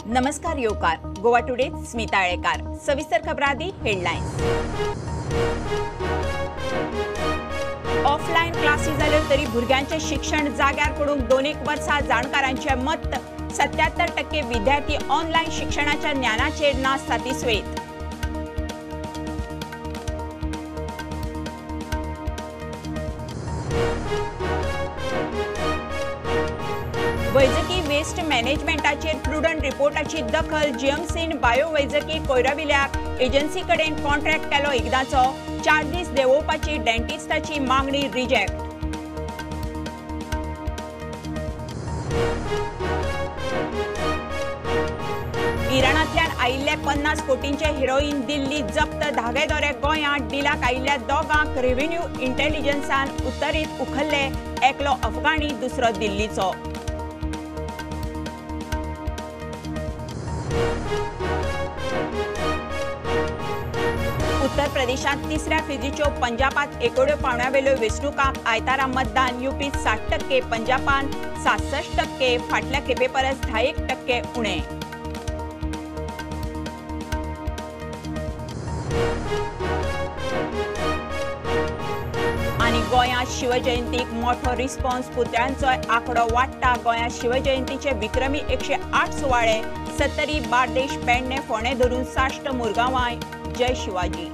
नमस्कार येवकार गोवा टुडे स्मिता आळेकार सविस्तर खबरादी हेडलाइन्स। ऑफलाइन क्लासी जाल्यो तरी भुरग्यांचे शिक्षण जाग्यार पडूंक 2 वर्सां जाणकारांचे मत 77% विद्यार्थी ऑनलाइन शिक्षणाच्या ज्ञानाचेर ना सातिस्वेत। वैजकी वेस्ट मॅनेजमेंटाचेर प्रुडंट रिपोर्टाची दखल जीएमसीन बायोवैजकी कोयराविल्याक एजन्सी कडेन कॉन्ट्रॅक्ट केलो एकदांचो 4 दीस देंवोवपाची डेंटिस्टाची मागणी रिजेक्ट। इराणांतल्यान आयिल्ले 50 कोटींचे हेरोईन दिल्ली जप्त धागेदोरे गोंयांत डिलाक आयिल्ल्या दोगांक रेव्हेन्यू इंटेलिजन्सान उत्तरीत उखल्ले एकलो अफगाणी दुसरो दिल्लीचो। उत्तर प्रदेशात तिसऱ्या फेजीच्यो पंजाबात एकोड्यो पावण्यावेल्यो वेंचणुकांक आयतारा मतदान यूपी 60%, पंजाबान 66%, फाटल्या खेपे परस 10% उणे। आनी गोंयांत शिवजयंतीक मोठो रिस्पॉन्स पुतळ्यांचो आंकडो वाडटा। गोंयांत शिवजयंतीचे विक्रमी 108 सुवाळे 70 बार्देश पेडणे फोंडे धरून साश्ट मुरगांवां जय शिवाजी।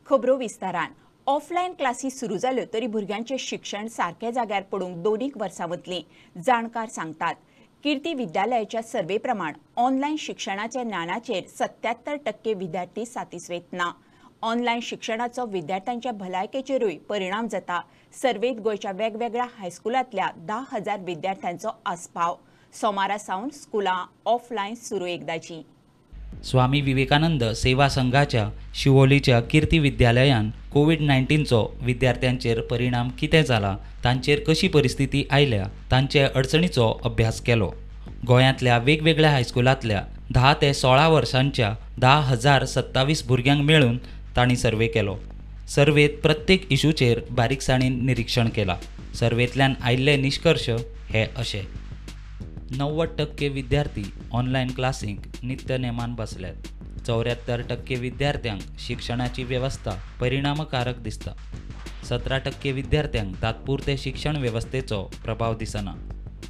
खबरो विस्तारान। ऑफलाइन क्लासी सुरू जाल्यो तरी भुरग्यांचे शिक्षण सारके जाग्यार पडूंक 2 वर्सां वतलीं, जाणकार सांगतात। कीर्ती विद्यालयाच्या सर्वे प्रमाण ऑनलाइन शिक्षणाच्या ज्ञानाचेर 77% विद्यार्थी सातिस्वेत ना। ऑनलाइन शिक्षणाचो विद्यार्थ्यांच्या भलायकेचेरूय परिणाम जाता। सर्वेत गोंयच्या वेगवेगळ्या हायस्कुलांतल्या 10,000 विद्यार्थ्यांचो आस्पाव। सोमारा सावन स्कुलां ऑफलाइन सुरू एकदाची। स्वामी विवेकानंद सेवा संघाच्या शिवोलीच्या कीर्ती विद्यालयान कोविड-19चो विद्यार्थ्यांचेर परिणाम कितें जाला, तांचेर कशी परिस्थिती आयल्या, तांचे अडचणीचो अभ्यास केलो। गोंयांतल्या वेगवेगळ्या हायस्कुलांतल्या 10 ते 16 वर्सांच्या 10,027 भुरग्यांक मेळून तांणी सर्वे केलो। सर्वेत प्रत्येक इशूचेर बारीकसाणीन निरीक्षण केला। सर्वेंतल्यान आयिल्ले निष्कर्श हे अशे: 90% विद्यार्थी ऑनलाइन क्लासींक नित्य नेमान बसल्यात। 74% विद्यार्थ्यांक शिक्षणाची वेवस्था परिणामकारक दिसता। 17% विद्यार्थ्यांक तात्पुरते शिक्षण वेवस्थेचो प्रभाव दिसना।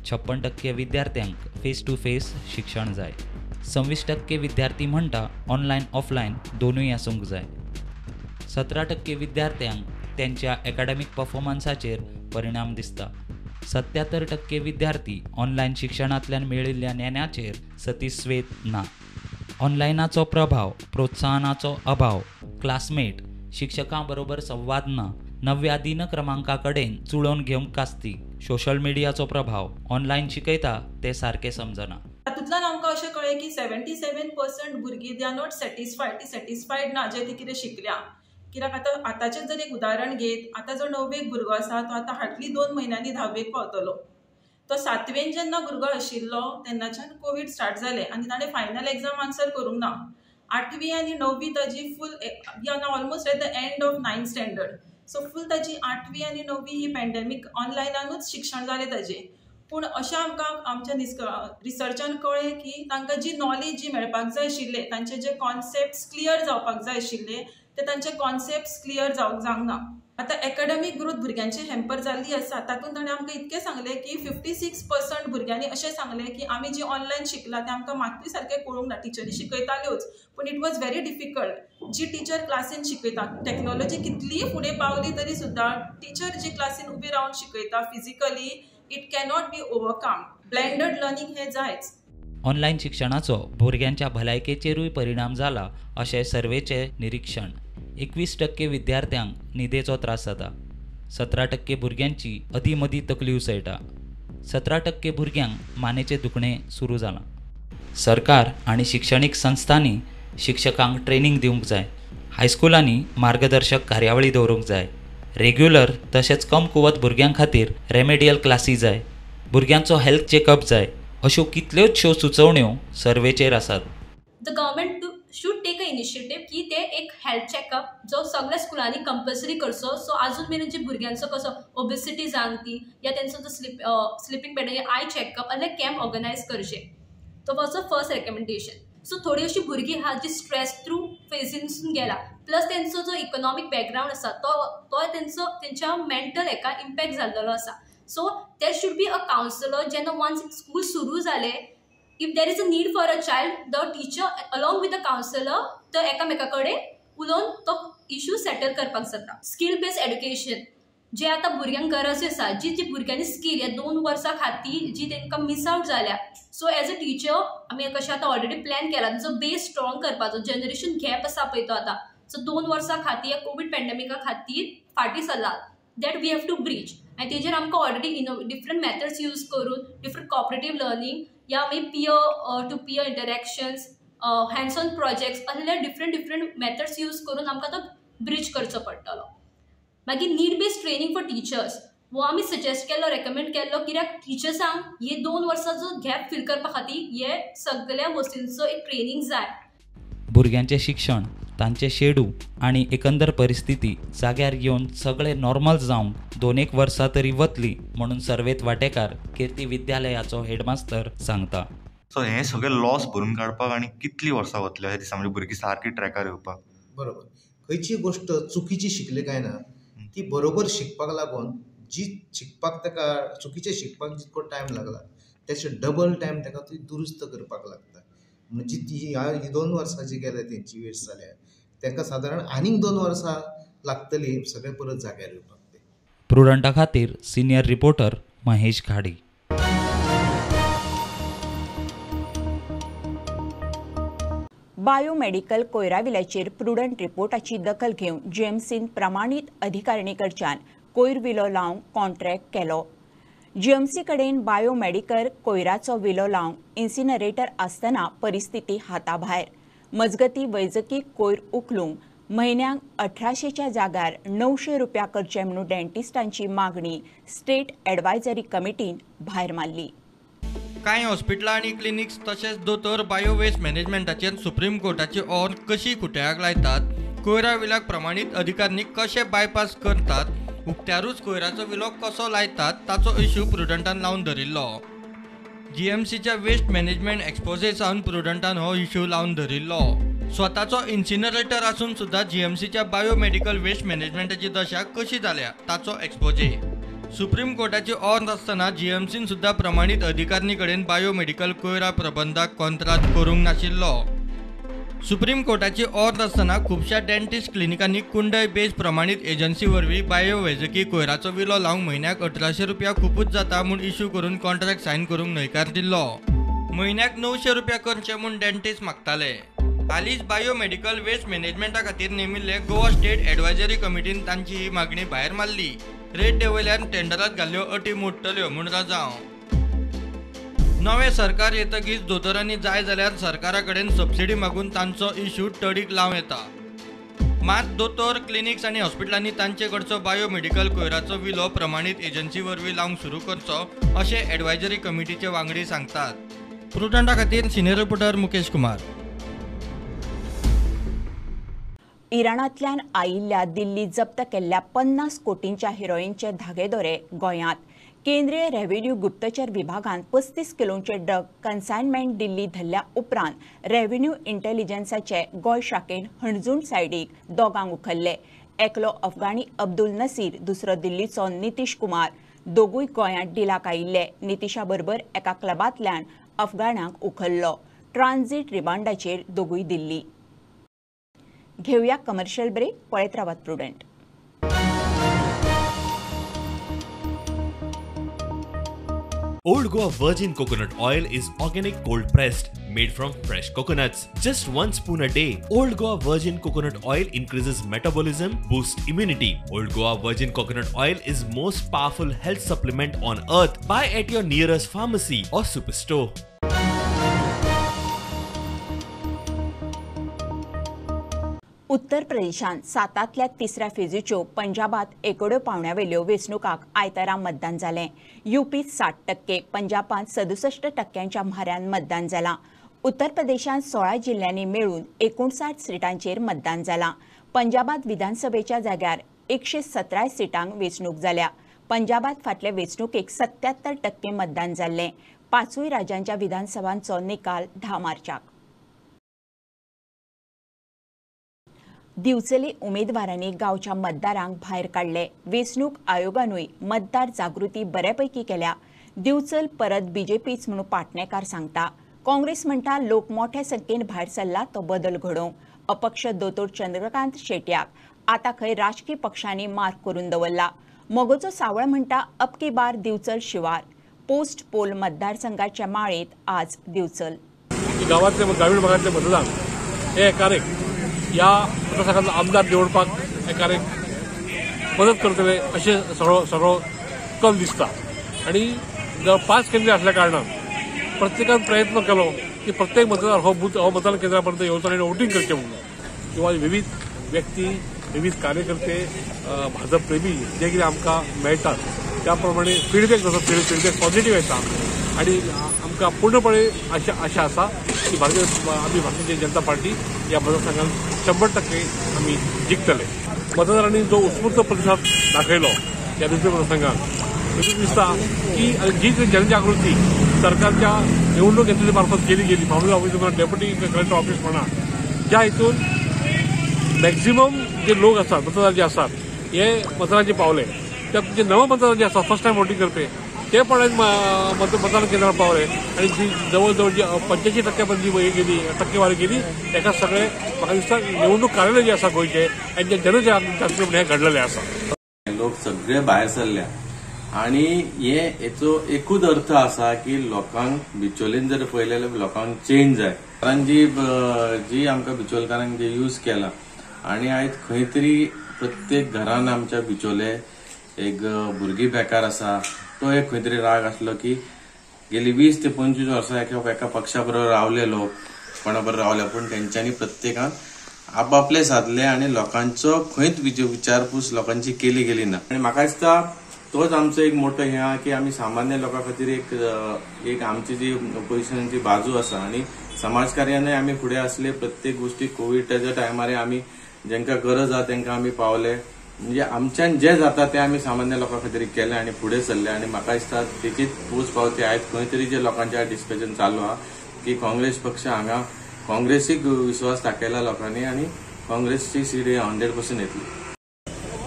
56% विद्यार्थ्यांक फेस टू फेस शिक्षण जाय। 26% विद्यार्थी म्हणटा ऑनलाइन ऑफलाइन दोनूय आसूंक जाय। 17% विद्यार्थ्यांक त्यांच्या एकाडेमिक परफॉर्मन्साचेर परिणाम दिसता। 77% विद्यार्थी ऑनलाइन शिक्षणांतल्यान मेळिल्ल्या ज्ञानाचेर सातिस्वेत ना। ऑनलायनाचो प्रभाव, प्रोत्साहनाचो अभाव, क्लासमेट, शिक्षकां बरोबर संवाद ना, नव्या दिनक्रमांका कडेन जुळोवन घेवंक कास्ती, सोशल मिडियाचो प्रभाव, ऑनलाइन शिकयता ते सारके समजना। तातूंतल्यान आमकां अशें कळ्ळें की 77% भुरगीं दे आर नॉट सॅटिस्फायड ना जे ती कितें शिकल्या। कित्याक आतांचें जर एक उदाहरण घेत, आतां जो 9वेक भुरगो आसा तो आतां हार्डली 2 म्हयन्यांनी 10वेक पावतलो। तो 7वेन जेन्ना भुरगो आशिल्लो तेन्नाच्यान कोविड स्टार्ट जालें आनी ताणें फायनल एग्जाम आन्सर करूंक ना। 8वी आनी 9वी ताजी full almost at the end of 9th standard. So full ताजी 8वी आनी 9वी ही पॅन्डेमीक ऑनलायनानूच शिक्षण जालें ताजें। पूण अशें आमकां आमच्या रिसर्चान कळ्ळें की तांकां जी नॉलेज जी मेळपाक जाय आशिल्ले, तांचे जे कॉन्सेप्ट्स क्लियर जावपाक जाय आशिल्ले ते तांचे कॉन्सेप्ट्स क्लियर जावंक ना। आतां एकाडेमीक ग्रोथ भुरग्यांची हॅम्पर जाल्ली आसा। तातूंत ताणें आमकां इतकें सांगलें की 56% भुरग्यांनी अशें सांगलें की आमी जी ऑनलायन शिकला तें आमकां मात्तूय सारकें कळूंक ना। टिचरी शिकयताल्योच पूण इट वॉज व्हेरी डिफिकल्ट। जी टीचर क्लासीन शिकयता, टॅक्नॉलॉजी कितलीय फुडें पावली तरी सुद्दां टीचर जी क्लासीन उबी रावन शिकयता physically, it cannot be overcome. Blended learning हें जायच। ऑनलाइन शिक्षणाचो भुरग्यांच्या भलायकेचेरूय परिणाम जाला अशें सर्वेचे निरीक्षण। 21% विद्यार्थ्यांक न्हिदेचो त्रास जाता। 17% भुरग्यांची अदीं-मदीं तकली उसळटा। 17% भुरग्यांक मानेचें दुखणें सुरू जालां। सरकार आनी शिक्षणीक संस्थांनी शिक्षकांक ट्रेनिंग दिवंक जाय। हायस्कुलांनी मार्गदर्शक कार्यावळी दवरूंक जाय। रेग्युलर तशेंच कम कुवत भुरग्यां खातीर रेमेडियल क्लासी जाय। भुरग्यांचो हेल्थ चेकअप जाय। अश्यो कितल्योच सुचोवण्यो सर्वेचेर आसात। The government should take a initiative की ते एक हेल्थ चेकअप जो सगळ्या स्कुलांनी कंपल्सरी करचो. सो अजून मेरेन जे भुरग्यांचो कसो ओबेसिटी जावंक ती या तेंचो जो स्लिपींग पॅटर्न आय चेकअप असले कॅम्प ऑर्गनायज करचे. तो was a first recommendation. So थोडी अशी भुरगीं आहा जी स्ट्रेस थ्रू फेजीनसून गेला, प्लस तेंचो जो इकॉनॉमिक बॅकग्राऊंड आसा तो तेंच्या मेंटल हेका इम्पॅक्ट जाल्लो आसा. So there should be a councillor जेन्ना वन्स स्कूल सुरू जाले, if there is a need for a child, the teacher along with the councillor तो एकामेका कडेन उलोवन तो इश्यू सेटल करपाक जाता. स्कील बेस्ड एड्युकेशन जे आतां भुरग्यांक गरज आसा, जी भुरग्यांनी स्कील ह्या 2 वर्सां खातीर जी तांकां मिस आउट जाल्या. सो एज अ टीचर आमी कशें आतां ऑलरेडी प्लॅन केला जो बेस स्ट्रॉंग करपाचो. जनरेशन गॅप आसा पळय तो आतां, सो 2 वर्सां खातीर कोवीड पॅन्डेमिका खातीर फाटीं सरला, that we have to breach. आनी तेजेर आमकां ऑलरेडी डिफरंट मेथड्स यूज करून डिफरंट कॉपरेटीव लर्निंग या मागीर peer to peer interactions, hands on projects असले डिफरंट मेथड्स यूज करून आमकां तो ब्रीच करचो पडटलो. मागीर need based training for teachers वो आमी सजेस्ट केल्लो, रेकमेंड केल्लो, कित्याक टिचर्सांक हे 2 वर्सांचो गॅप फील करपा खातीर हे सगळ्या गोष्टींचो एक ट्रेनिंग जाय. भुरग्यांचें शिक्षण, तांचें शेडू आनी एकंदर परिस्थिती जाग्यार येवन सगळें नॉर्मल जावंक 2-1 वर्सां तरी वतली म्हणून सर्वेत वांटेकार कीर्ती विद्यालयाचो हेडमास्तर सांगता. सो हे सगळे लॉस भरून काडपाक आनी कितलीं वर्सां वतली अशें दिसता, म्हणजे भुरगीं सारकी ट्रॅकार येवपाक. बरोबर. खंयची गोश्ट चुकीची शिकले काय ना, ती बरोबर शिकपाक लागून जी शिकपाक ताका चुकीचें शिकपाक जितको टायम लागला तेचे डबल टायम ताका ती दुरुस्त करपाक लागता. म्हणजे ती ह्या 2 वर्सां जी गेल्या तेंची वेस्ट जाल्या, ताका सादारण आनीक 2 वर्सां लागतली सगळें परत जाग्यार येवपाक. प्रुडंटा खातीर सिनियर रिपोर्टर महेश घाडी. बायोमेडिकल कोयराविल्याचेर प्रुडंट रिपोर्टाची दखल घेवन जीएमसीन प्रमाणीत अधिकारिणी कडच्यान कोयर विलो लावंक कॉन्ट्रॅक्ट केलो. जीएमसी कडेन बायोमेडिकल कोयराचो विलो लावंक इन्सिनरेटर आसतना परिस्थिती हाताभायर. मजगती वैजकी कोयर उखलूंक म्हयन्याक 1800च्या जाग्यार 900 रुपया करचे म्हणून डेंटिस्टांची मागणी स्टेट एडवायझरी कमिटीन भायर मारली. कांय हॉस्पिटलां आनी क्लिनिक्स तशेंच दोतोर बायो वेस्ट मॅनेजमेंटाचेर सुप्रीम कोर्टाची ऑर्डर कशी खुट्याक लायतात, कोयरा विलाक प्रमाणीत अधिकारीनी कशे बायपास करतात, उक्त्यारूच कोयराचो विलो कसो लायतात ताचो इश्यू प्रुडंटान लावन धरिल्लो. जीएमसीच्या वेस्ट मॅनेजमेंट एक्सपोजे सावन प्रुडंटान हो इश्यू लावन धरिल्लो. स्वताचो इन्सिनरेटर आसून सुद्धा जीएमसीच्या बायोमेडिकल वेस्ट मॅनेजमेंटाची दशा कशी जाल्या ताचो एक्सपोजे. सुप्रीम कोर्टाची ऑर्डर आसतना जीएमसीन सुद्धा प्रमाणीत अधिकारिणी कडेन बायोमेडिकल कोयरा प्रबंधाक कॉन्ट्रॅक्ट करूंक नाशिल्लो. सुप्रीम कोर्टाची ऑर्डर आसतना खुबशा डेंटिस्ट क्लिनिकांनी कुंडय बेज प्रमाणीत एजन्सी वरवीं बायोवैजकी कोयराचो विलो लावंक म्हयन्याक 1800 रुपया खूबच जाता म्हूण इश्यू करून कॉन्ट्रॅक्ट सायन करूंक न्हयकार दिल्लो. म्हयन्याक 900 रुपया करचे म्हूण डेंटिस्ट मागताले. हालींच बायोमेडिकल वेस्ट मॅनेजमेंटा खातीर नेमिल्ले गोवा स्टेट एडवायझरी कमिटीन तांची ही मागणी भायर मारली. रेट डे वयल्यान टेंडरांत घाल्ल्यो अटी मोडटल्यो म्हूण राजांव. नवें सरकार येतकीच दोतोरांनी जाय जाल्यार सरकारा कडेन सबसिडी मागून तांचो इश्यू टडीक लावं येता. मात दोतोर, क्लिनिक्स आनी हॉस्पिटलांनी तांचे कडचो बायोमेडिकल कोयराचो विलो प्रमाणीत एजन्सी वरवीं लावंक सुरू करचो अशें एडवायझरी कमिटीचे वांगडी सांगतात. प्रुडंटा खातीर सिनियर रिपोर्टर मुकेश कुमार. इराणांतल्यान आयिल्ल्या दिल्ली जप्त केल्ल्या 50 कोटींच्या हिरोईनचे धागेदोरे गोंयांत. केंद्रीय रेव्हेन्यू गुप्तचर विभागान 35 किलोंचे ड्रग कन्सायनमेंट दिल्ली धरल्या उपरांत रेव्हेन्यू इंटेलिजन्साचे गोंय शाखेन हणजूण सायडीक दोगांक उखल्ले. एकलो अफगाणी अब्दुल नसीर, दुसरो दिल्लीचो नितीश कुमार. दोगूय गोंयांत डिलाक आयिल्ले. नितीशा बरोबर एका क्लबांतल्यान अफगाणांक उखल्लो. ट्रान्झीट रिमांडाचेर दोगूय दिल्ली. घेऊया कमर्शियल ब्रेक. पळयत रावात prudent. Old Goa Virgin Coconut Oil is organic cold pressed, made from fresh coconuts. Just 1 spoon a day. Old Goa Virgin Coconut Oil increases metabolism, boosts immunity. Old Goa Virgin Coconut Oil is most powerful health supplement on earth. Buy at your nearest pharmacy or superstore. उत्तर प्रदेशांत 7तल्या 3ऱ्या फेजीच्यो पंजाबात एकोड्यो पावंड्यावेल्यो वेंचणुकांक आयतारा मतदान जालें. यूपीत 60%, पंजाबात 67% म्हाऱ्यान मतदान जालां. उत्तर प्रदेशात 16 जिल्ह्यांनी मिळून 59 सिटांचेर मतदान जालां. पंजाबात विधानसभेच्या जाग्यार 117 सिटांक वेंचणूक जाल्या. पंजाबात फाटले वेंचणुकेक 77% मतदान जाल्लें. 5 राज्यांच्या विधानसभांचो निकाल 10 मार्चाक. दिवचले उमेदवारांनी गांवच्या मतदारांक भायर काडले. वेंचणूक आयोगानूय मतदार जागृती बऱ्यापैकी केल्या. दिवचल परत बीजेपीच म्हणून पाटणेकार सांगता. काँग्रेस म्हणटा लोक मोठ्या संख्येन भायर सरला तो बदल घडोवंक. अपक्ष दोतोर चंद्रकांत शेट्याक आतां खंय राजकीय पक्षांनी मार्क करून दवरला. मोगोचो सावळ म्हणटा अबकी बार दिवचल शिवार. पोस्ट पोल मतदारसंघाच्या माळेत आज दिवचल. गावातले ग्रामीण भागातले मतदार हे एकारेक या मतदारसंघातलो आमदार निवडपाक एकारेक मदत करतले अशें सगळो कल दिसता. आणि 5 केंद्र असल्या कारणान प्रत्येकान प्रयत्न केलो की प्रत्येक मतदार हो मतदान केंद्रापर्यंत येवचो आनी वोटींग करचें म्हणून. किंवा विविध व्यक्ती, विविध कार्यकर्ते, भाजप प्रेमी जे कितें आमकां मेळटात त्या प्रमाणे फीडबॅक जाता, फीडबॅक पॉझिटिव्ह येता. आणि आमकां पूर्णपणे आशा आसा की भारतीय जनता पार्टी या मतदारसंघात 100% आमी जिखतले. मतदारांनी जो उत्स्फूर्त प्रतिसाद दाखयलो या दुसऱ्या मतदारसंघात देखील दिसता की जी जनजागृती सरकारच्या निवडणूक यंत्रणेच्या मार्फत केली गेली, फार्मसी ऑफिस म्हणा, डेप्युटी कलेक्टर ऑफिस म्हणा, ज्या हितून मॅक्झिमम जे लोक असतात, मतदार जे असतात, हे मतदारांचे पावले. त्या जे नवं मतदार जे असतात, फर्स्ट टाइम वोटिंग करपे, ते पण मतदान केंद्रावर पावले. आणि जी जवळजवळ जी 85% पण जी हे गेली, टक्केवारी गेली, एका सगळे म्हाका दिसता निवडणूक कार्यालय जे आसा गोंयचे आनी जे जनजागृती म्हणून हे घडलेले आसा. लोक सगळे भायर सरल्या आणि हेचो एकूच अर्थ असा की लोकांक बिचोलेन जर पळयलें जाल्यार लोकांक चेंज जाय. कारण जी आमकां बिचोलकारांक जे यूज केला आणि आयज खंय तरी प्रत्येक घरान आमच्या बिचोले एक भुरगीं बेकार आसा, तो एक खंय तरी राग आसलो की गेली 20 ते 25 वर्सां एका पक्षा बरोबर रावले लोक, कोणा बरोबर रावले, पण तेंच्यांनी प्रत्येकान आपापले साधले आणि लोकांचो खंयच विचारपूस लोकांची केली गेली ना. आणि म्हाका दिसता तोच आमचो एक मोठो हे आहा की आमी सामान्य लोकां खातीर एक आमची जी ओपोजिशनाची बाजू आसा आणि समाजकार्यानूय आमी फुडें आसले. प्रत्येक गोष्टी कोविडच्या टायमार आमी जेंका गरज आहा तेंका आमी पावले. म्हणजे आमच्यान जे जाता ते आमी सामान्य लोकां खातीर केले आणि फुडें सरले. आणि म्हाका दिसता तेचीच पोच पावती आयज खंय तरी जे लोकांचे डिस्कशन चालू आहा की काँग्रेस पक्ष हांगा काँग्रेसीक विश्वास दाखयला लोकांनी आणि काँग्रेसची सीट 100% येतली.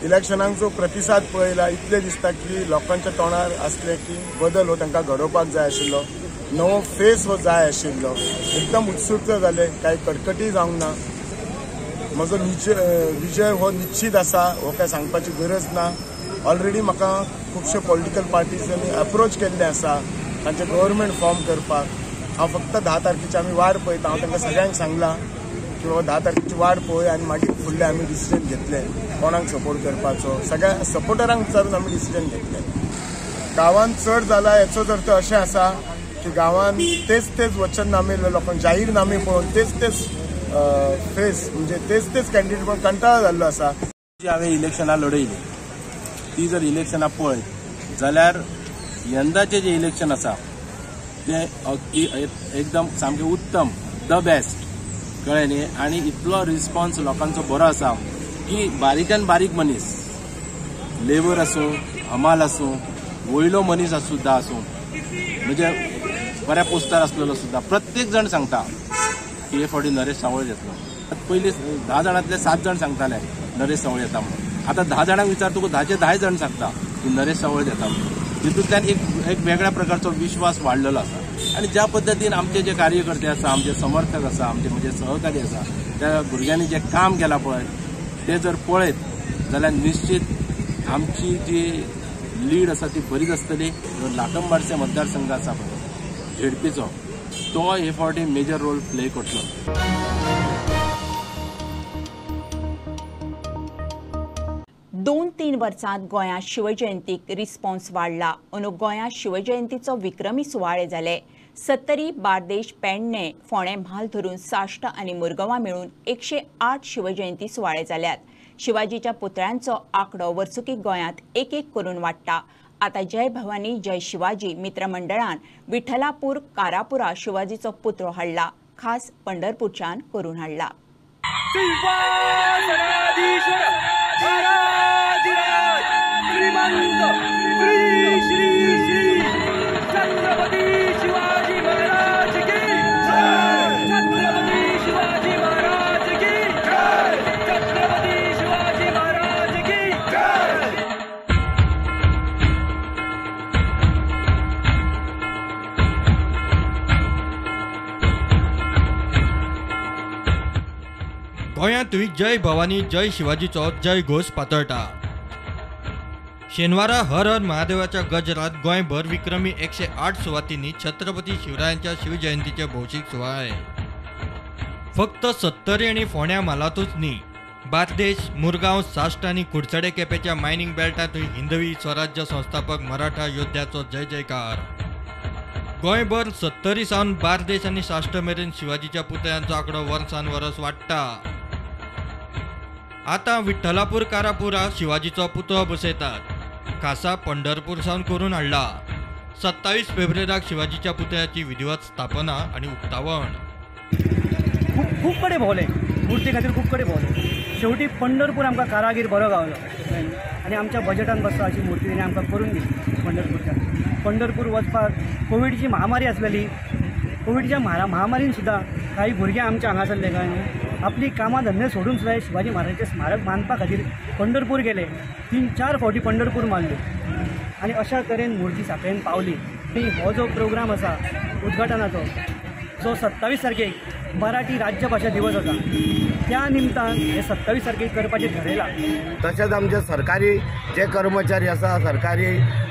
इलेक्शनाक जो प्रतिसाद पळयला इतले दिसता की लोकांच्या तोंडार असले की बदल हो तांकां घडोवपाक जाय आशिल्लो, नवो फेस हो जाय आशिल्लो. एकदम उत्सुक जाले, कांय कटकटी जावंक ना. म्हजो विजय हो निश्चित आसा, हो काय सांगपाची गरज ना. ऑलरेडी म्हाका खुबशे पॉलिटिकल पार्टीजांनी अप्रोच केल्ले आसा तांचे गव्हर्नमेंट फॉर्म करपाक. हांव फक्त 10 तारखेची आमी वाट पळयता. हांव तांकां सगळ्यांक सांगलां की बाबा 10 तारखेची वाट पळय आनी मागीर फुडले आमी डिसिजन घेतले कोणाक सपोर्ट करपाचो. सगळ्या सपोर्टरांक विचारून आमी डिसिजन घेतले. गांवांत चड जाला हेचो अर्थ अशें आसा की गांवांत तेच वचननामे लोकांक जाहीरनामे पळोवन तेच फेस म्हणजे तेच कॅन्डिडेट पळोवन कंटाळो जाल्लो आसा. जी हांवें इलेक्शनां लढयली ती जर इलेक्शनां पळयत जाल्यार यंदाचे जे इलेक्शन आसा ते एकदम सामकें उत्तम, द बेस्ट कळ्ळें न्ही. आनी इतलो रिस्पॉन्स लोकांचो बरो आसा की बारीकान बारीक मनीस, लेबर आसूं, हमाल आसूं, वयलो मनीस सुद्दां आसूं, म्हणजे बऱ्या पोस्टार आसलेलो सुद्दां प्रत्येक जण सांगता की हे फावटी नरेश सावळ येतलो. पयलीं 10 जाणांतले 7 जण सांगताले नरेश सावळ येता म्हणून. आतां 10 जाणांक विचार तुका 10 जण सांगता की नरेश सावळ येता म्हणून. तितूंतल्यान एक वेगळ्या प्रकारचो विश्वास वाडलेलो आसा. आणि ज्या पद्दतीन आमचे जे कार्यकर्ते आसा, आमचे समर्थक आसा, आमचे म्हणजे सहकारी आसा, त्या भुरग्यांनी जे काम केलां पळय ते जर पळयत जाल्यार निश्चित आमची जी लीड आसा ती बरीच आसतली. लाकंबारचे मतदारसंघ आसा पळय झेडपीचो, तो हे फावटी मेजर रोल प्ले करतलो. 2-3 वर्सांत गोंयांत शिवजयंतीक रिस्पॉन्स वाडला. अंदू गोंयांत शिवजयंतीचो विक्रमी सुवाळे जाले. 70 बार्देश, पेडणे, फोंडे म्हाल धरून साश्ट आनी मुरगांवां मेळून 108 शिवजयंती सुवाळे जाल्यात. शिवाजीच्या पुतळ्यांचो आंकडो वर्सुकी गोंयांत एक करून वाडटा. आता जय भवानी जय शिवाजी मित्र मंडळान विठ्ठलापूर कारापुरा शिवाजीचो पुतळो हाडला. खास पंढरपूरच्यान करून हाडला. गोंयांतूय जय भवानी जय शिवाजीचो जय घोष पातळटा. शेनवारा हर हर महादेवाच्या गजरात गोंयभर विक्रमी 108 सुवातींनी छत्रपती शिवरायांच्या शिवजयंतीचे भौशीक सुवाळे. फक्त सत्तरी आणि फोंड्या म्हालातूच न्ही, बार्देश, मुरगांव, साश्ट आणि कुडचडे केपेंच्या मायनिंग बेल्टांतूय हिंदवी स्वराज्य संस्थापक मराठा योद्ध्याचो जय जयकार. गोंयभर सत्तरी सावन बार्देश आणि साश्ट मेरेन शिवाजीच्या पुतळ्यांचो आंकडो वर्सान वरस वाडटा. आता विठ्ठलापूर कारापुरा शिवाजीचो पुतळो बसयतात. खासा पंढरपूर सावन करून हाडला. 27 फेब्रुवारीक शिवाजीच्या पुतळ्याची विधिवत स्थापना आणि उक्तावण. खूप कडे भोवले, मुर्ती खातीर खूप कडे भोवले. शेवटी पंढरपूर आमकां कारागीर बरो गावलो आनी आमच्या बजेटान बसता अशी मुर्ती तेणी आमकां करून दिली. पंढरपूर वचपाक कोविडची महामारी आसलेली. कोविडच्या महामारीन सुद्दां काही भुरगे आमच्या हांगा सरले काय न्हू, आपली कामां धंदे सोडून सुद्दां शिवाजी महाराजांचें स्मारक बांदपा खातीर पंढरपूर गेले. 3-4 फावटी पंढरपूर मारले आनी अशा तरेन मुर्ती साखळेन पावली. हो जो प्रोग्राम आसा उद्घाटनाचो, जो 27 तारखेक मराठी राज्य भाषा दिवस आसा, त्या निमतान हे 27 तारखेक करपाचें ठरयलां. तशेंच आमचे सरकारी जे कर्मचारी आसा, सरकारी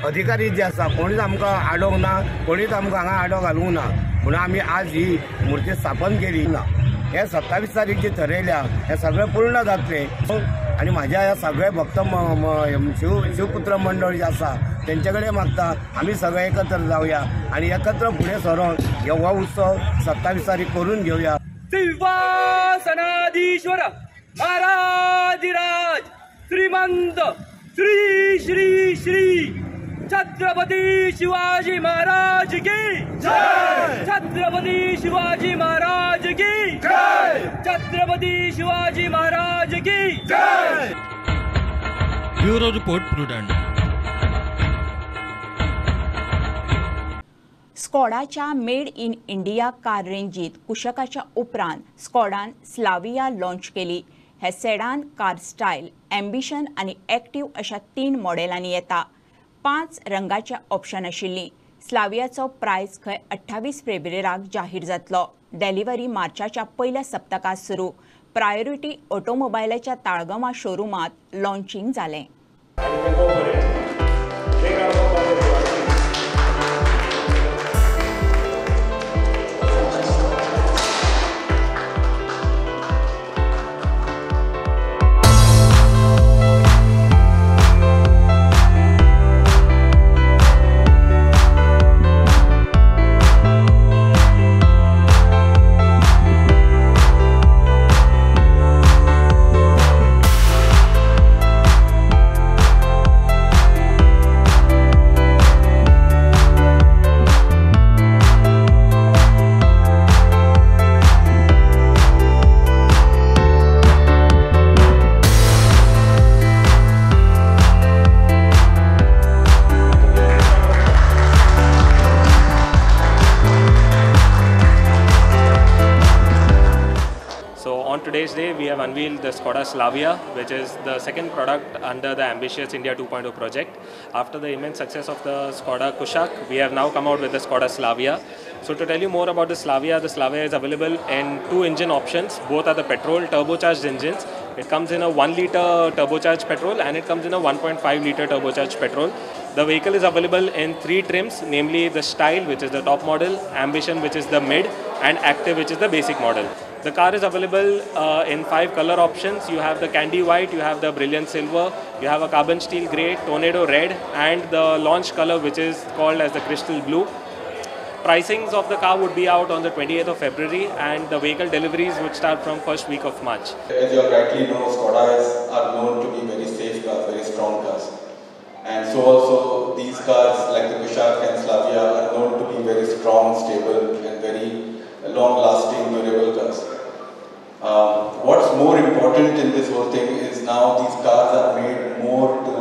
अधिकारी जे आसा, कोणीच आमकां आडोंक ना, कोणीच आमकां हांगा आडो घालूंक ना, म्हणून आमी आज ही मुर्ती स्थापन केली ना. हे 27 तारीख जी ठरयल्या हे सगळें पूर्ण जातले. आणि माझ्या ह्या सगळे भक्त शिवपुत्र मंडळ जे आसा तेंचे कडेन मागता आमी सगळे एकत्र जावया आणि एकत्र फुडें सरोन हो उत्सव 27 तारीख करून घेवया. सिंहासनाधीश्वर महाराज श्रीमंत श्री श्री श्री छत्रपती शिवाजी महाराज की जय. छत्रपती शिवाजी महाराज की जय. छत्रपती शिवाजी महाराज की जय. Bureau report Prudent. स्कॉडाच्या मेड इन इंडिया कार रेंजीत कुशकाच्या उपरांत स्कॉडान स्लाविया लॉन्च केली. हे सेडान कार स्टायल, एम्बिशन आणि एक्टिव्ह अशा 3 मॉडेलांनी येता. 5 रंगाचे ऑप्शन आशिल्ली. स्लावियाचो प्रायस खंय 28 फेब्रुवारीक जाहीर जातलो. डिलिव्हरी मार्चाच्या पयल्या सप्तकात सुरू. प्रायोरिटी ऑटोमोबायलाच्या ताळगांवां शोरूमात लॉन्चिंग जालें. Today's day, we have unveiled the Skoda Slavia, which is the second product under the ambitious India 2.0 project. After the immense success of the Skoda Kushaq, we have now come out with the Skoda Slavia. So to tell you more about the Slavia is available in 2 engine options. Both are the petrol turbocharged engines. It comes in a 1 litre turbocharged petrol and it comes in a 1.5 litre turbocharged petrol. The vehicle is available in 3 trims, namely the Style, which is the top model, Ambition, which is the mid, and Active, which is the basic model. The car is available in 5 color options. You have the candy white, you have the brilliant silver, you have a carbon steel grey, tornado red, and the launch color, which is called as the crystal blue. Pricings of the car would be out on the 28th of February, and the vehicle deliveries would start from first week of March. As you rightly know, Skodas are known to be very safe cars, very strong cars. And so also these cars like the Kushaq and Slavia are known to be very strong, stable and very long-lasting, durable cars. What's more important in this whole thing is now these cars are made more to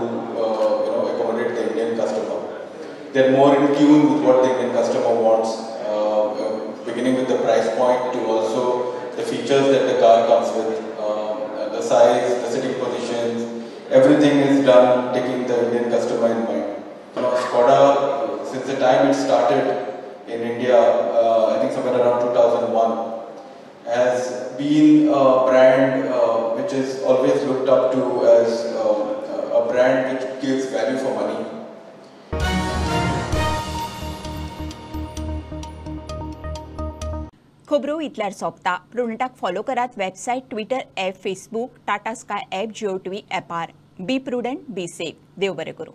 accommodate the Indian customer. They're more in tune with what the Indian customer wants, beginning with the price point to also the features that the car comes with, the size, the sitting positions, everything is done taking the Indian customer in mind. Skoda, since the time it started in India, I think somewhere around 2001, has been a brand which is always looked up to as a brand which gives value for money. खबरो इतल्यार सोंपता. प्रुडंटाक follow करात website, Twitter app, Facebook, Tata Sky app, Jio TV ॲपार. Be Prudent, be safe. देव बरें करूं.